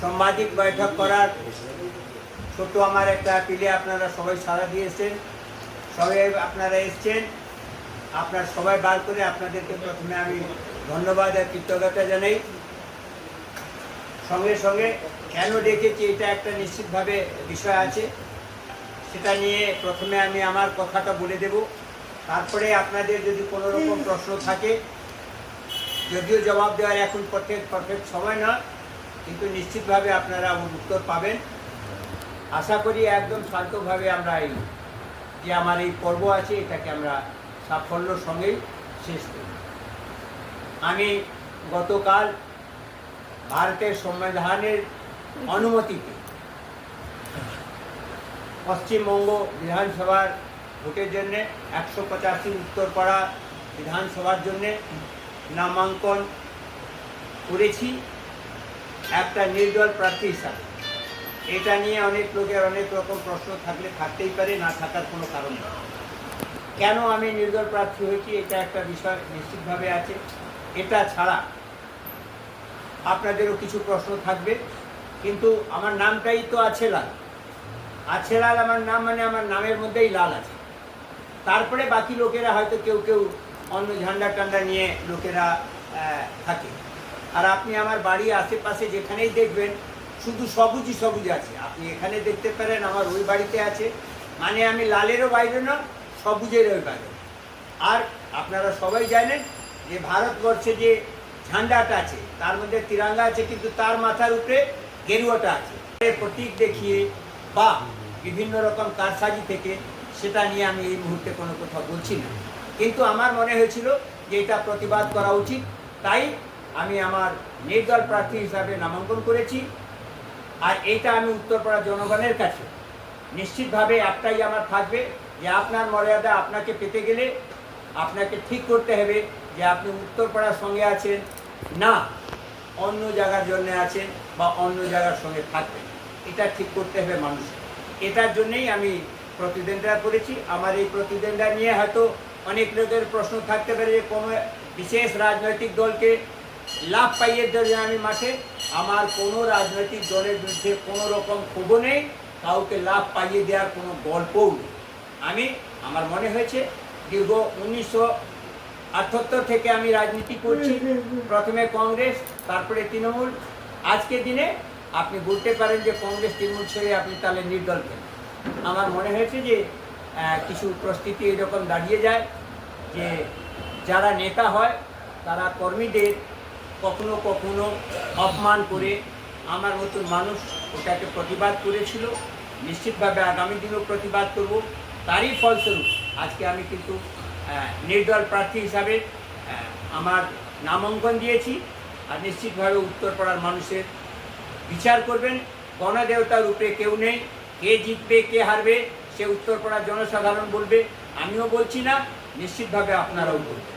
সাংবাদিক বৈঠক করার ছোট আমার একটা আপিলে আপনারা সবাই সাড়া দিয়েছেন, সবাই আপনারা এসছেন। আপনার সবাই বার করে আপনাদেরকে প্রথমে আমি ধন্যবাদ আর কৃতজ্ঞতা জানাই। সঙ্গে সঙ্গে কেন ডেকেছি এটা একটা নিশ্চিতভাবে বিষয় আছে, সেটা নিয়ে প্রথমে আমি আমার কথাটা বলে দেব। তারপরে আপনাদের যদি কোনো রকম প্রশ্ন থাকে, যদিও জবাব দেওয়ার এখন পারফেক্ট সময় না, কিন্তু নিশ্চিতভাবে আপনারা উত্তর পাবেন। আশা করি একদম শান্তভাবে আমরা এই যে আমার এই পর্ব আছে এটাকে আমরা সাফল্যর সঙ্গেই শেষ করি। আমি গতকাল ভারতের সংবিধানের অনুমতিতে পশ্চিমবঙ্গ বিধানসভার ভোটের জন্য 185 উত্তরপাড়া বিধানসভার জন্য নামাঙ্কন করেছি একটা নির্দল প্রার্থী হিসাবে। এটা নিয়ে অনেক লোকের অনেক রকম প্রশ্ন থাকতেই পারে, না থাকার কোনো কারণ নেই। কেন আমি নির্দল প্রার্থী হয়েছি এটা একটা বিষয় নিশ্চিতভাবে আছে। এটা ছাড়া আপনাদেরও কিছু প্রশ্ন থাকবে, কিন্তু আমার নামটাই তো আছে লাল। আছে লাল আমার নাম, মানে আমার নামের মধ্যেই লাল আছে। তারপরে বাকি লোকেরা হয়তো কেউ কেউ অন্য ঝান্ডা টান্ডা নিয়ে লোকেরা থাকে। আর আপনি আমার বাড়ির আশেপাশে যেখানেই দেখবেন শুধু সবুজই সবুজ আছে। আপনি এখানে দেখতে পারেন আমার ওই বাড়িতে আছে, মানে আমি লালেরও বাইরে না, সবুজেরও বাইরে। আর আপনারা সবাই জানেন যে ভারতবর্ষে যে ঝান্ডাটা আছে তার মধ্যে তিরঙ্গা আছে, কিন্তু তার মাথার উপরে গেরুয়াটা আছে। প্রতীক দেখিয়ে বা বিভিন্ন রকম কারসাজি থেকে সেটা নিয়ে আমি এই মুহূর্তে কোনো কথা বলছি না, কিন্তু আমার মনে হয়েছিল যে এটা প্রতিবাদ করা উচিত। তাই আমি আমার নির্দল প্রার্থী হিসাবে নামাঙ্কন করেছি। আর এইটা আমি উত্তরপাড়া জনগণের কাছে নিশ্চিতভাবে একটাই আমার থাকবে যে আপনার মর্যাদা আপনাকে পেতে গেলে আপনাকে ঠিক করতে হবে যে আপনি উত্তরপাড়ার সঙ্গে আছেন না অন্য জায়গার জন্য আছেন বা অন্য জায়গার সঙ্গে থাকবেন। এটা ঠিক করতে হবে মানুষকে। এটার জন্যই আমি প্রতিদ্বন্দ্বিতা করেছি। আমার এই প্রতিদ্বন্দ্বিতা নিয়ে হয়তো অনেক লোকের প্রশ্ন থাকতে পারে যে কোনো বিশেষ রাজনৈতিক দলকে লাভ পাইয়ে জন্য আমি মাঠে। আমার কোনো রাজনৈতিক দলের বিরুদ্ধে কোনো রকম ক্ষোভ নেই, কাউকে লাভ পাইয়ে দেওয়ার কোনো গল্পও নেই। আমার মনে হয়েছে দীর্ঘ 1978 থেকে আমি রাজনীতি করছি, প্রথমে কংগ্রেস, তারপরে তৃণমূল। আজকের দিনে আপনি বলতে পারেন যে কংগ্রেস তৃণমূল ছেড়ে আপনি তাহলে নির্দল কেন। আমার মনে হয়েছে যে কিছু পরিস্থিতি এরকম দাঁড়িয়ে যায় যে যারা নেতা হয় তারা কর্মীদের কখনো কখনো অপমান করে। আমার মতন মানুষ ওটাকে প্রতিবাদ করেছিল, নিশ্চিতভাবে আগামী দিনেও প্রতিবাদ করব। তারই ফলস্বরূপ আজকে আমি কিন্তু নির্দল প্রার্থী হিসাবে আমার নামাঙ্কন দিয়েছি। আর নিশ্চিতভাবে উত্তরপাড়ার মানুষের বিচার করবেন। গণদেবতার রূপে কেউ নেই, কে জিতবে কে হারবে সে উত্তরপাড়ার জনসাধারণ বলবে, আমিও বলছি না, নিশ্চিতভাবে আপনারাও বলবেন।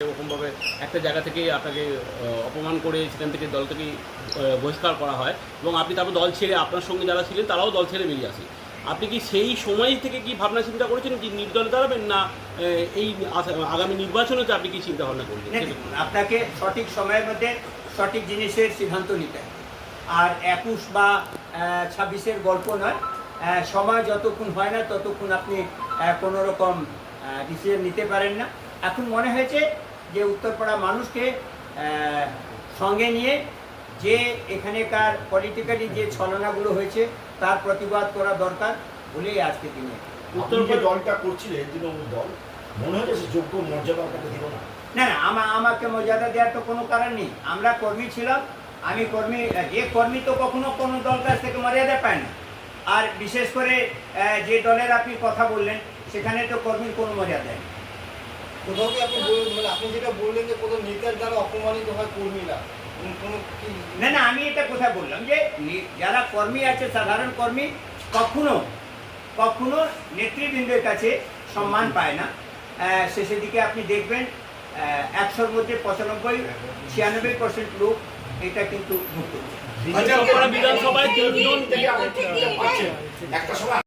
এরকমভাবে একটা জায়গা থেকে আপনাকে অপমান করে সেখান থেকে দল থেকে বহিষ্কার করা হয় এবং আপনি তারপর দল ছেড়ে আপনার সঙ্গে যারা ছিলেন তারাও দল ছেড়ে বেরিয়ে আসে। আপনি কি সেই সময় থেকে কি ভাবনা চিন্তা করেছেন কি নির্দলে দাঁড়াবেন, না এই আগামী নির্বাচনে আপনি কি চিন্তা ভাবনা করবেন? আপনাকে সঠিক সময়ের মধ্যে সঠিক জিনিসের সিদ্ধান্ত নিতে হবে। আর 21 বা 26-এর গল্প নয়। সময় যতক্ষণ হয় না ততক্ষণ আপনি কোনো রকম ডিসিশন নিতে পারেন না। এখন মনে হয়েছে যে উত্তরপাড়া মানুষকে সঙ্গে নিয়ে যে এখানেকার পলিটিক্যালি যে ছলনাগুলো হয়েছে তার প্রতিবাদ করা দরকার বলেই আজকে দিনে উত্তরপাড়া দলটা করছিলেন তৃণমূল দল, মনে হচ্ছে যোগ্য মর্যাদা আপনাকে দিল না? না, আমাকে মর্যাদা দেওয়ার তো কোনো কারণ নেই। আমরা কর্মী ছিলাম, আমি কর্মী। যে কর্মী তো কখনো কোনো দল কাছ থেকে মর্যাদা পায় না। আর বিশেষ করে যে দলের আপনি কথা বললেন সেখানে তো কর্মীর কোনো মর্যাদা নেই। কোথাও কি আপনি মানে আপনি যেটা বললেন যে কোনো নেতার দ্বারা অপমানিত হয় কর্মীরা, না, আমি এটা কথা বললাম যে যারা কর্মী আছে, সাধারণ কর্মী কখনো নেতৃবৃন্দের কাছে সম্মান পায় না। শেষের দিকে আপনি দেখবেন 100-র মধ্যে 95-96% লোক এটা কিন্তু ভুক্ত। বিধানসভায়